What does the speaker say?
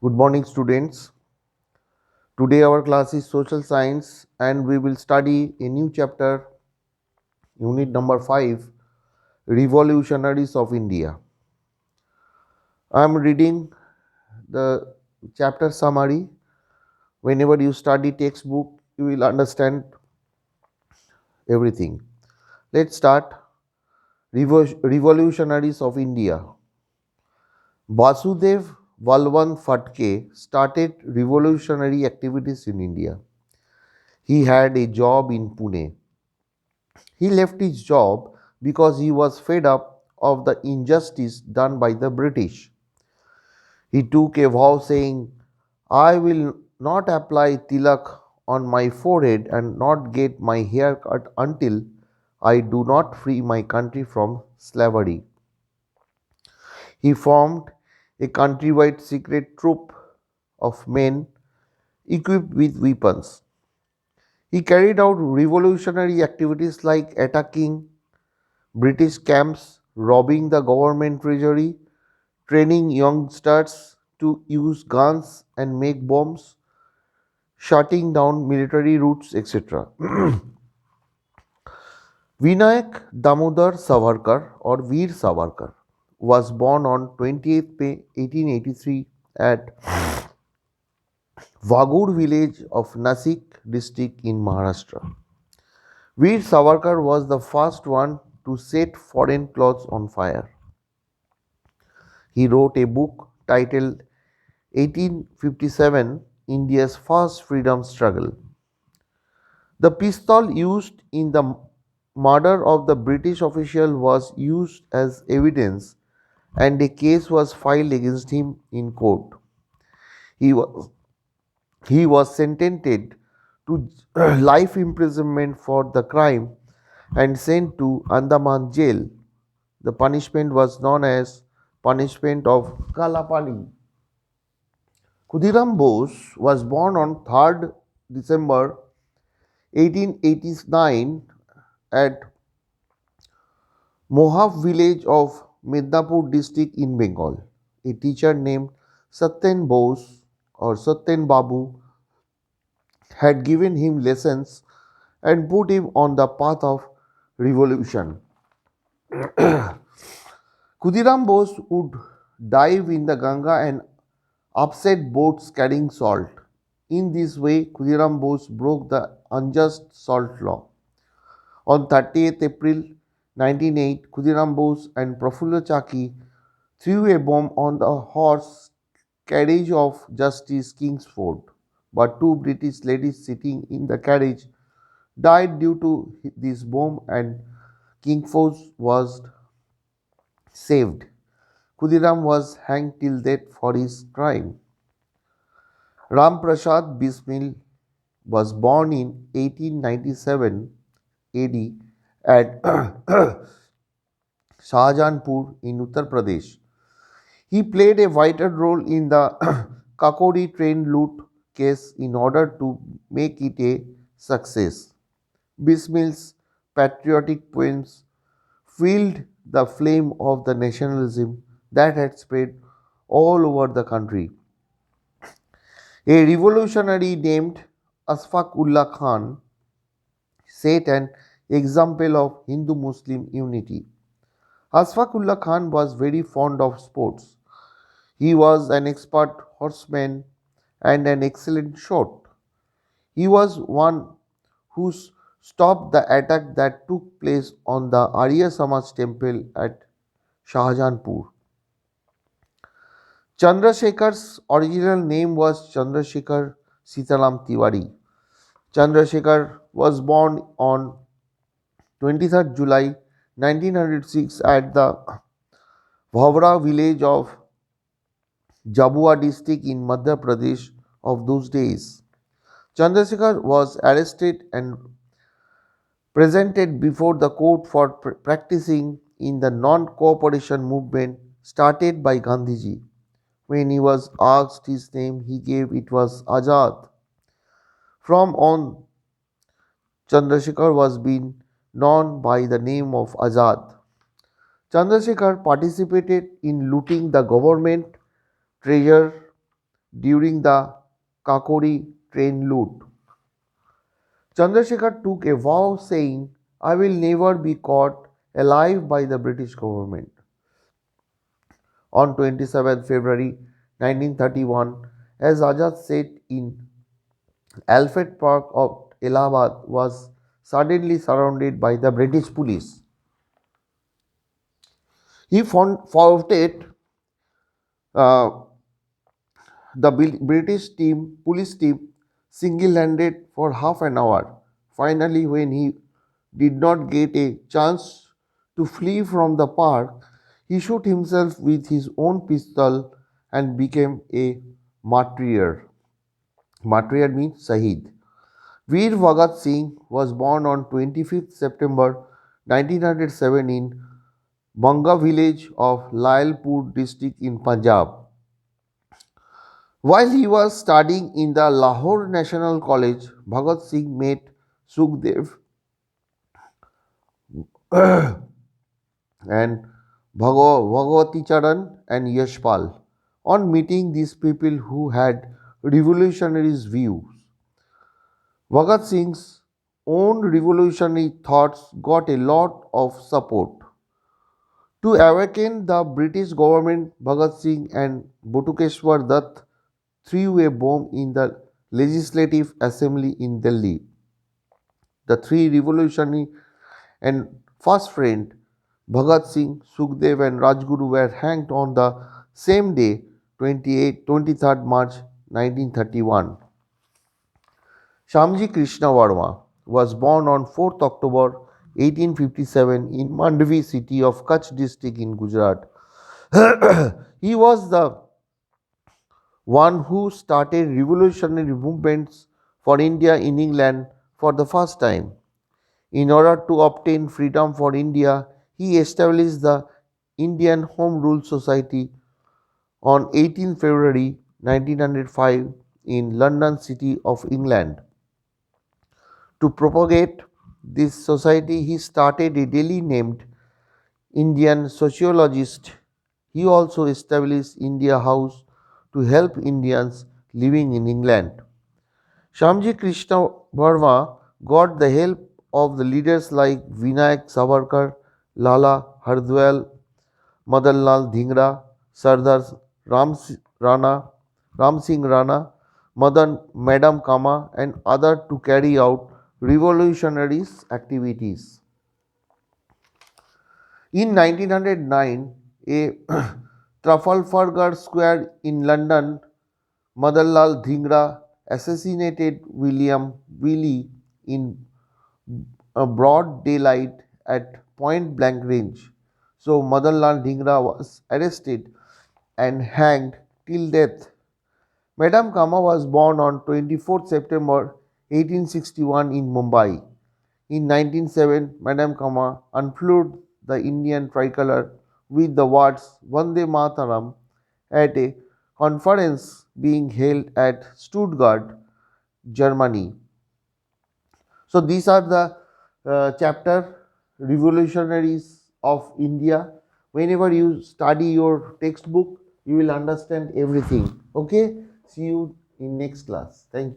Good morning, students. Today, our class is Social Science, and we will study a new chapter, Unit number 5, Revolutionaries of India. I am reading the chapter summary. Whenever you study textbook, you will understand everything. Let's start. Revolutionaries of India. Vasudev Valwant Fatke started revolutionary activities in India. He had a job in Pune. He left his job because he was fed up of the injustice done by the British. He took a vow saying, I will not apply tilak on my forehead and not get my hair cut until I do not free my country from slavery. He formed a countrywide secret troop of men equipped with weapons. He carried out revolutionary activities like attacking British camps, robbing the government treasury, training youngsters to use guns and make bombs, shutting down military routes, etc. Vinayak Damodar Savarkar or Veer Savarkar was born on 28th May 1883 at Vagur village of Nasik district in Maharashtra. Veer Savarkar was the first one to set foreign clothes on fire. He wrote a book titled 1857 India's First Freedom Struggle. The pistol used in the murder of the British official was used as evidence and a case was filed against him in court. He was, he was sentenced to life imprisonment for the crime and sent to Andaman jail. The punishment was known as punishment of Kalapani. Khudiram Bose was born on 3rd December 1889 at Mohaf village of Midnapur district in Bengal. A teacher named Satyen Bose or Satyen Babu had given him lessons and put him on the path of revolution. Khudiram Bose would dive in the Ganga and upset boats carrying salt. In this way, Khudiram Bose broke the unjust salt law. On 30th April 1908, Khudiram Bose and Prafulla Chaki threw a bomb on the horse carriage of Justice Kingsford, but two British ladies sitting in the carriage died due to this bomb and Kingsford was saved. Khudiram was hanged till death for his crime. Ram Prasad Bismil was born in 1897 AD at Shahjahanpur in Uttar Pradesh. He played a vital role in the Kakori train loot case in order to make it a success. Bismil's patriotic poems fueled the flame of the nationalism that had spread all over the country. A revolutionary named Asfaq Ullah Khan set an example of Hindu Muslim unity. Asfaq Ullah Khan was very fond of sports. He was an expert horseman and an excellent shot. He was one who stopped the attack that took place on the Arya Samaj temple at Shahjahanpur. Chandrasekhar's original name was Chandrasekhar Sitaram Tiwari. Chandrasekhar was born on 23rd July 1906 at the Bhavra village of Jabua district in Madhya Pradesh of those days. Chandrasekhar was arrested and presented before the court for practicing in the non-cooperation movement started by Gandhiji. When he was asked his name, he gave it was Azad. From on, Chandrasekhar was being known by the name of Azad. Chandrasekhar participated in looting the government treasure during the Kakori train loot. Chandrasekhar took a vow saying, I will never be caught alive by the British government. On 27 February 1931, as Azad sat in Alfred Park of Allahabad was suddenly surrounded by the British police. He fought uh, the police team, single-handed for half an hour. Finally, when he did not get a chance to flee from the park, he shot himself with his own pistol and became a martyr. Martyr means Sahid. Veer Bhagat Singh was born on 25th September 1907 in Banga village of Lailpur district in Punjab. While he was studying in the Lahore National College, Bhagat Singh met Sukhdev and Bhagavati Charan and Yashpal. On meeting these people who had revolutionary views, Bhagat Singh's own revolutionary thoughts got a lot of support. To awaken the British government, Bhagat Singh and Batukeshwar Dutt threw a bomb in the Legislative Assembly in Delhi. The three revolutionary and fast friend Bhagat Singh, Sukhdev and Rajguru were hanged on the same day, 23rd March 1931. Shamji Krishna Varma was born on 4th October 1857 in Mandvi city of Kutch district in Gujarat. He was the one who started revolutionary movements for India in England for the first time. In order to obtain freedom for India, he established the Indian Home Rule Society on 18 February 1905 in London City of England. To propagate this society, he started a daily named Indian Sociologist. He also established India House to help Indians living in England. Shamji Krishna Verma got the help of the leaders like Vinayak Savarkar, Lala Hardwell, Madanlal Dhingra, Sardar Rana, Ram Singh Rana, Madam Kama, and others to carry out revolutionary activities. In 1909, a Trafalgar Square in London, Madanlal Dhingra assassinated William Willie in a broad daylight at point blank range. So Madanlal Dhingra was arrested and hanged till death. Madam Kama was born on 24th September 1861 in Mumbai. In 1907, Madam Kama unfurled the Indian tricolor with the words Vande Mataram at a conference being held at Stuttgart, Germany. So these are the chapter revolutionaries of India. Whenever you study your textbook, you will understand everything. Okay, see you in next class. Thank you.